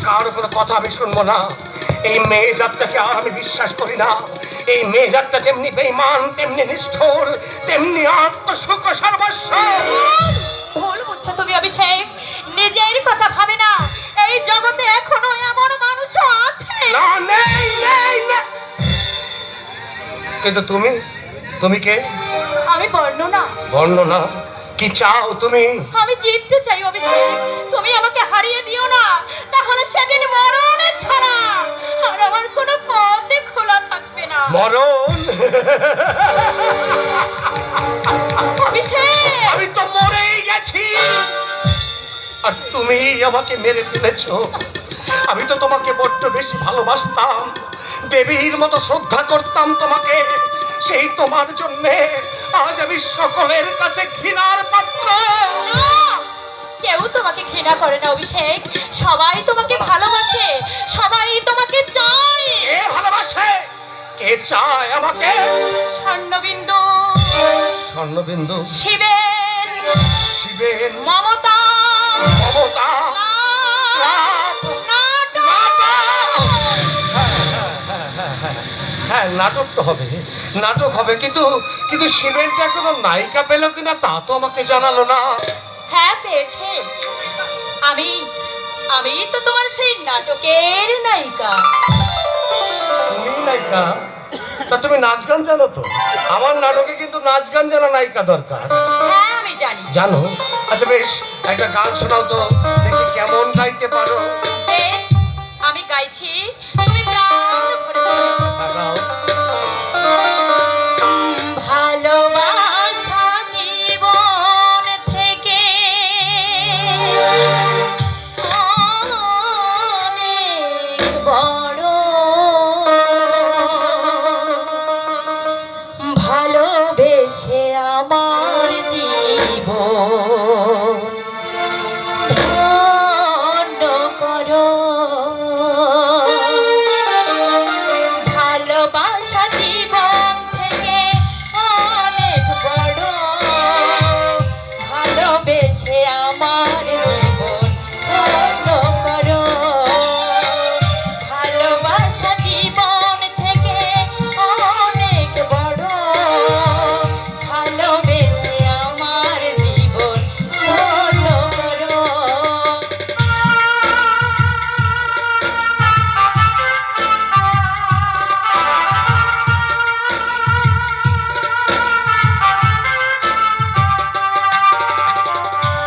কারো কোনো কথা আমি শুনবো না। এই মেয়ে জাতটাকে আর আমি বিশ্বাস করি না। এই মেয়ে জাতটা যেমনি বেঈমান, তেমনি নিষ্ঠুর, তেমনি আত্মসুখ সর্বস্ব। ভুল বুঝছো তুমি অভিষেক, নিজের কথা ভাবে না। এই জগতে এখনো এমন মানুষও আছে। না, নেই নেই না। কিন্তু তুমি কে? আমি বর্ণনা। বর্ণনা? কি চাও তুমি? আমি জিততে চাই অভিষেক, তুমি আমাকে হারিয়ে দিও না, তাহলে সেদিন মরণে ছাড়া আর আমার কোনো পথে খোলা থাকবে না। মরণ? অভিষেক, আমি তো মরেই গেছি, আর তুমি আমাকে মেরে ফেলেছো। আমি তো তোমাকে বড্ড বেশি ভালোবাসতাম, দেবীর মতো শ্রদ্ধা করতাম তোমাকে। সেই তোমার জন্যে আজ আমি সকলের কাছে ঘৃণার পাত্র। না, কেউ তোমাকে ঘৃণা করে না অভিষেক, সবাই তোমাকে ভালোবাসে, সবাই তোমাকে চায়। কে ভালোবাসে? কে চায় আমাকে? স্বর্ণবিন্দু, স্বর্ণবিন্দু, শিবের, শিবের, মমতা, মমতা, হ্যাঁ নাটক তো হবে, নাটক হবে, কিন্তু কিন্তু শিবেরটা কোনো নায়িকা পেল কিনা তা তো আমাকে জানালো না। হ্যাঁ পেয়েছে, আমি আমি তো তোমার সেই নাটকের নায়িকা। তুমি নায়িকা? তা তুমি নাচ গান জানো তো? আমার নাটকে কিন্তু নাচ গান জানা নায়িকা দরকার। হ্যাঁ আমি জানি। জানো? আচ্ছা বেশ, একটা গান শোনাও তো, দেখি কেমন গাইতে পারো। বেশ, আমি গাইছি, তুমি প্রাণ ভরে শোনো। গাও।